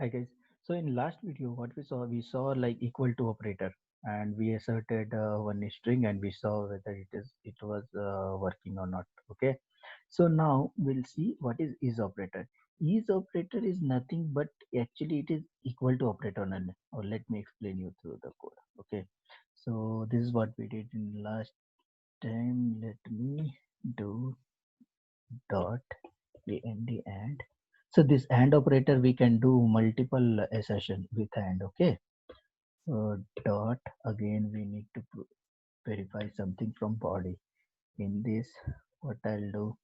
Hi guys. So in last video, what we saw like equal to operator, and we asserted one string, and we saw whether it was working or not. Okay. So now we'll see what is operator. Is operator is nothing but actually it is equal to operator only. Or let me explain you through the code. Okay. So this is what we did in last time. Let me do dot and so this and operator we can do multiple assertion with and. Okay, so dot again we need to verify something from body. In this, what I'll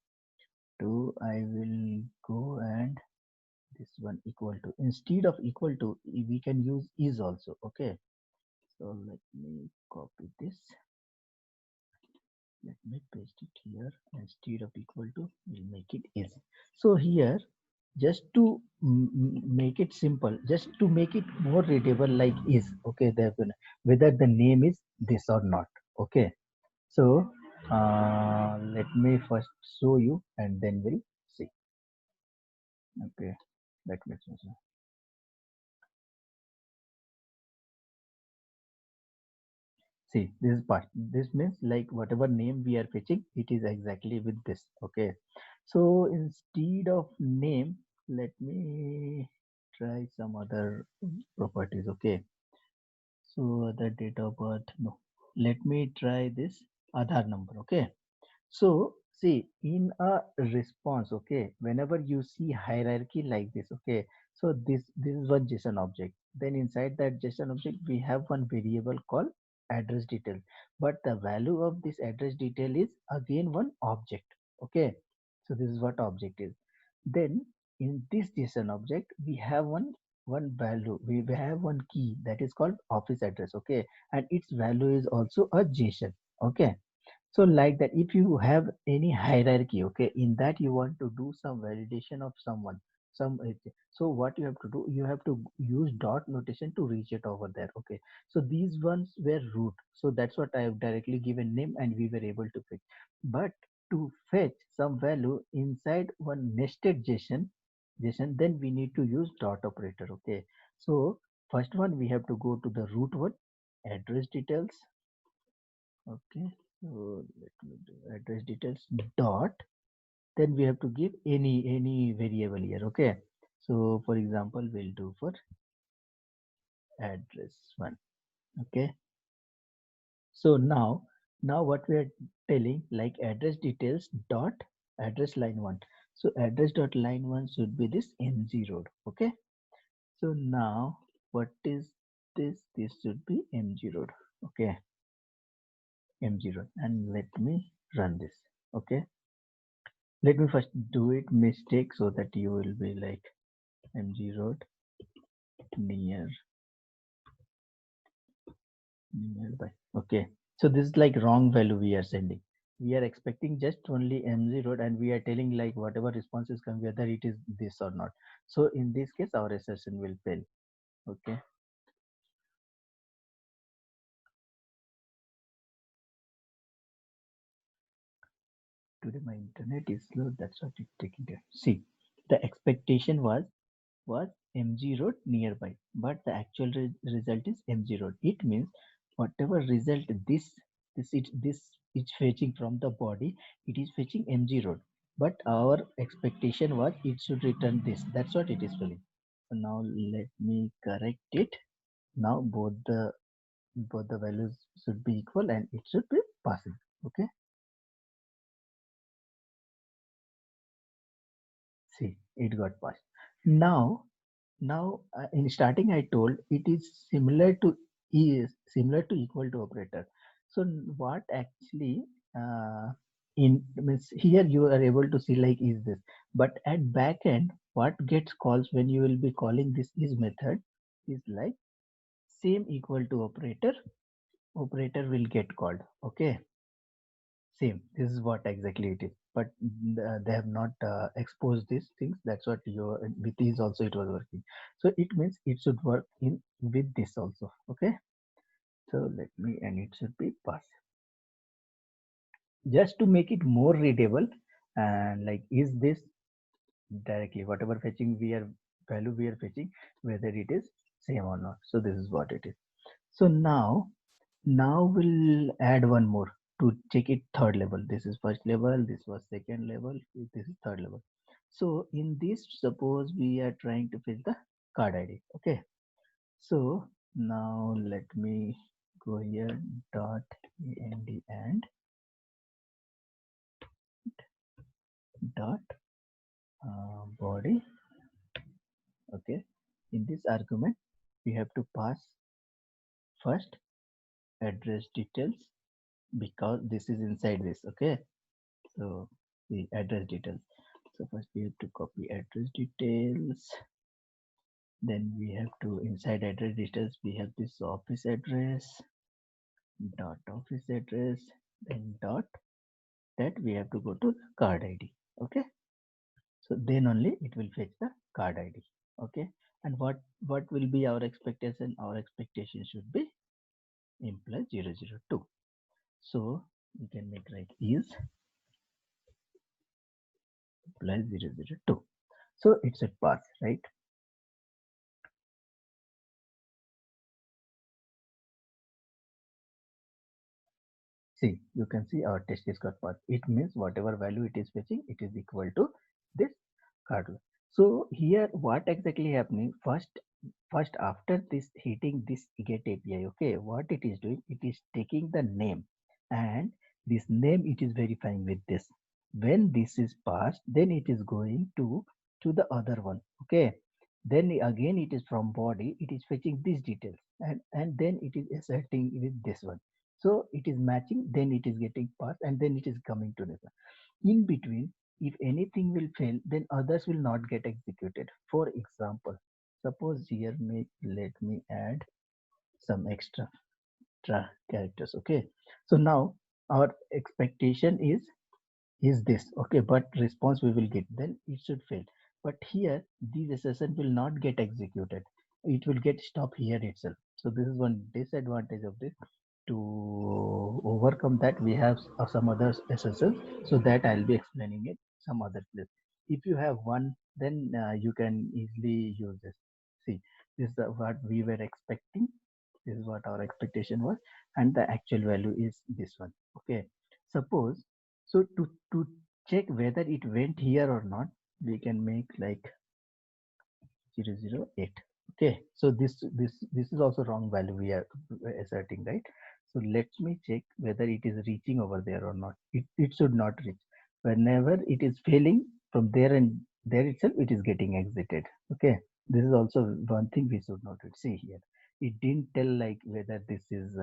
do I will go and this one equal to, instead of equal to we can use is also. Okay, so let me copy this, let me paste it here. Instead of equal to we'll make it is. So here, just to make it simple, just to make it more readable, like is. Okay, whether the name is this or not. Okay, so let me first show you and then we'll see. Okay, let me show you. See, this is part. This means like whatever name we are fetching, it is exactly with this. Okay, so instead of name, let me try some other properties. Okay, so the date of birth, no. Let me try this Aadhaar number. Okay, so see in a response. Okay, whenever you see hierarchy like this. Okay, so this is one JSON object. Then inside that JSON object we have one variable called address detail, but the value of this address detail is again one object. Okay, so this is what object is. Then in this JSON object we have one value, we have one key that is called office address. Okay, and its value is also a JSON. Okay, so like that, if you have any hierarchy, okay, in that you want to do some validation of someone, so what you have to do, you have to use dot notation to reach it over there. Okay, so these ones were root, so that's what I have directly given name and we were able to fetch. But to fetch some value inside one nested JSON, then we need to use dot operator. Okay, so first one we have to go to the root one, address details. Okay, so let me do address details dot, then we have to give any variable here. Okay, so for example we'll do for address one. Okay, so now what we are telling, like address details dot address line one. So address dot line one should be this MG road. Okay, so now what is this should be MG road. Okay, MG road, and let me run this. Okay, let me first do it mistake so that you will be like MG road near nearby. Okay, so this is like wrong value we are sending. We are expecting just only MG road and we are telling like whatever responses come, whether it is this or not. So in this case our assertion will fail. Okay, today my internet is slow, that's what it's taking time. See, the expectation was MG road nearby, but the actual result is MG road. It means whatever result this is fetching from the body, it is fetching MG road. But our expectation was it should return this. That's what it is filling. So now let me correct it. Now both the values should be equal and it should be passing. Okay. See, it got passed. Now in starting I told it is similar to equal to operator. So what actually in means here you are able to see like is this, but at back end what gets calls when you will be calling this is method is like same equal to operator will get called. Okay, same, this is what exactly it is, but they have not exposed these things. That's what your with these also it was working. So it means it should work in with this also. Okay, so let me, and it should be pass, just to make it more readable. And like is this directly whatever fetching we are value we are fetching, whether it is same or not. So this is what it is. So now we'll add one more to check it third level. This is first level, this was second level, this is third level. So in this, suppose we are trying to fetch the card ID. Okay. So now let me go here, dot and dot body. Okay. In this argument, we have to pass first address details, because this is inside this. Okay. So the address details. So first we have to copy address details. Then we have to, inside address details, we have this office address, dot office address, then dot that we have to go to card ID. Okay. So then only it will fetch the card ID. Okay. And what will be our expectation? Our expectation should be imply 002. So we can make like is plus 002. So it's a pass, right? See, you can see our test is got pass. It means whatever value it is fetching, it is equal to this card. So here what exactly happening? First after this hitting this get API, okay, what it is doing, it is taking the name, and this name it is verifying with this. When this is passed, then it is going to the other one. Okay. Then again it is from body, it is fetching these details, and then it is asserting with this one. So it is matching, then it is getting passed, and then it is coming to this one. In between, if anything will fail, then others will not get executed. For example, suppose here let me add some extra characters. Okay. So now our expectation is this. Okay, but response we will get, then it should fail. But here this session will not get executed, it will get stopped here itself. So this is one disadvantage of this. To overcome that, we have some other SSL, so that I'll be explaining it some other place. If you have one, then you can easily use this. See, this is what we were expecting, this is what our expectation was, and the actual value is this one. Okay. Suppose, so to check whether it went here or not, we can make like 008. Okay, so this is also wrong value we are asserting, right? So let me check whether it is reaching over there or not. It should not reach. Whenever it is failing from there, and there itself it is getting exited. Okay, this is also one thing we should not see here. It didn't tell like whether this is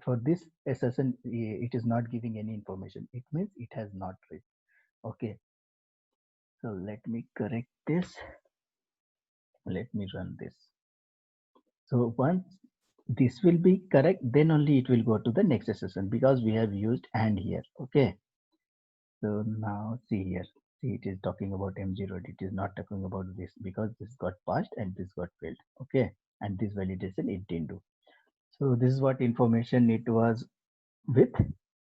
for this SSN, it is not giving any information. It means it has not reached. Okay, so let me correct this. Let me run this. So once this will be correct, then only it will go to the next session, because we have used and here. Okay. So now see here. See, it is talking about M0. It is not talking about this, because this got passed and this got failed. Okay. And this validation it didn't do. So this is what information it was with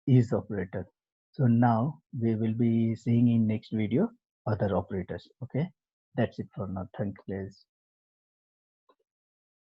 is operator. So now we will be seeing in next video other operators. Okay. That's it for now. Thanks, guys.